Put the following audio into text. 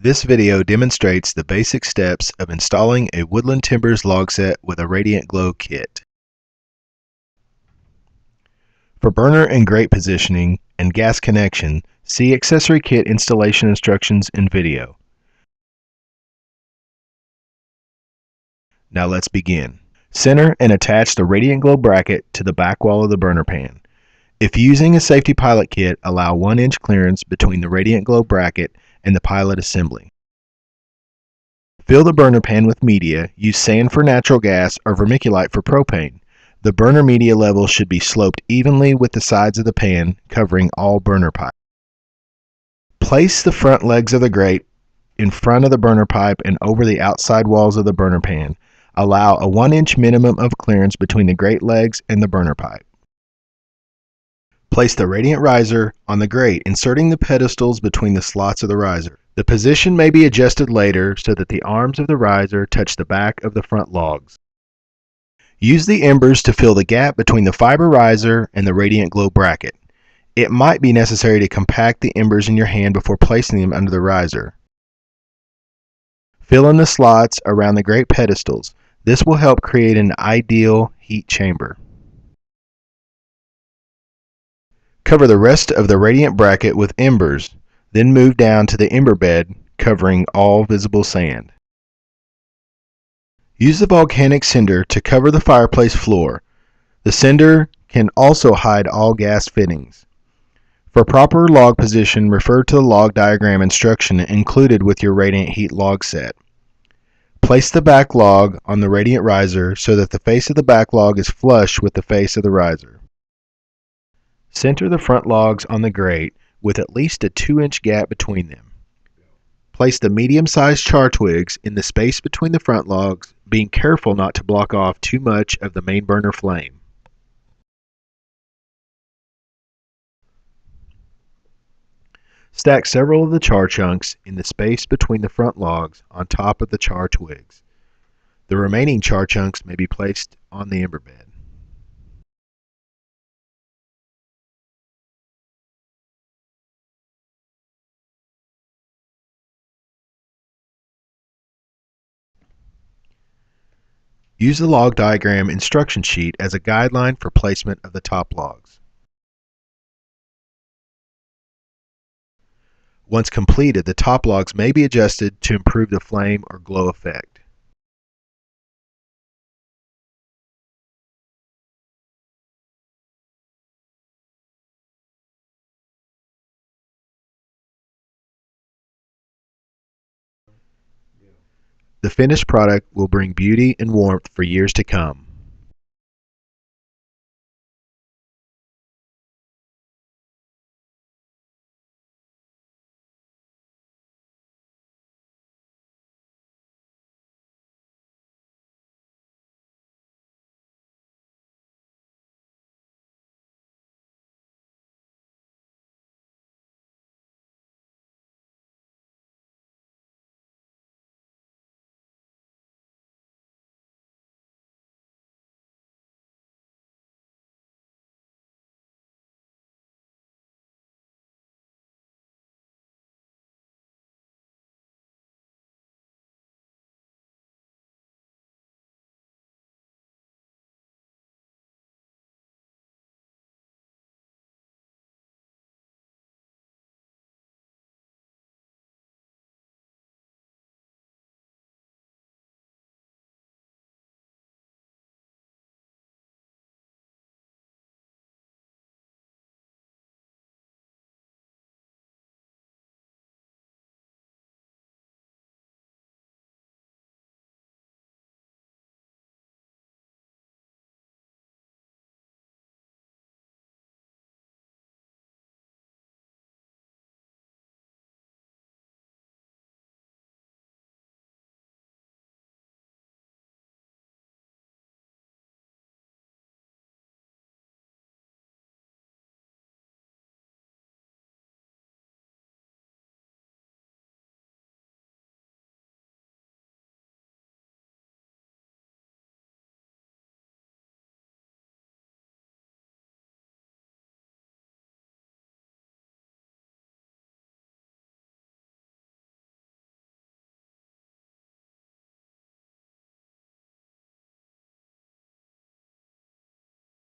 This video demonstrates the basic steps of installing a Woodland Timbers log set with a Radiant Glow kit. For burner and grate positioning and gas connection, see accessory kit installation instructions in video. Now let's begin. Center and attach the Radiant Glow bracket to the back wall of the burner pan. If using a safety pilot kit, allow 1-inch clearance between the Radiant Glow bracket and the pilot assembly. Fill the burner pan with media. Use sand for natural gas or vermiculite for propane. The burner media level should be sloped evenly with the sides of the pan, covering all burner pipe. Place the front legs of the grate in front of the burner pipe and over the outside walls of the burner pan. Allow a 1-inch minimum of clearance between the grate legs and the burner pipe. Place the radiant riser on the grate, inserting the pedestals between the slots of the riser. The position may be adjusted later so that the arms of the riser touch the back of the front logs. Use the embers to fill the gap between the fiber riser and the Radiant Glow bracket. It might be necessary to compact the embers in your hand before placing them under the riser. Fill in the slots around the grate pedestals. This will help create an ideal heat chamber. Cover the rest of the radiant bracket with embers, then move down to the ember bed, covering all visible sand. Use the volcanic cinder to cover the fireplace floor. The cinder can also hide all gas fittings. For proper log position, refer to the log diagram instruction included with your radiant heat log set. Place the back log on the radiant riser so that the face of the back log is flush with the face of the riser. Center the front logs on the grate with at least a 2-inch gap between them. Place the medium-sized char twigs in the space between the front logs, being careful not to block off too much of the main burner flame. Stack several of the char chunks in the space between the front logs on top of the char twigs. The remaining char chunks may be placed on the ember bed. Use the log diagram instruction sheet as a guideline for placement of the top logs. Once completed, the top logs may be adjusted to improve the flame or glow effect. The finished product will bring beauty and warmth for years to come.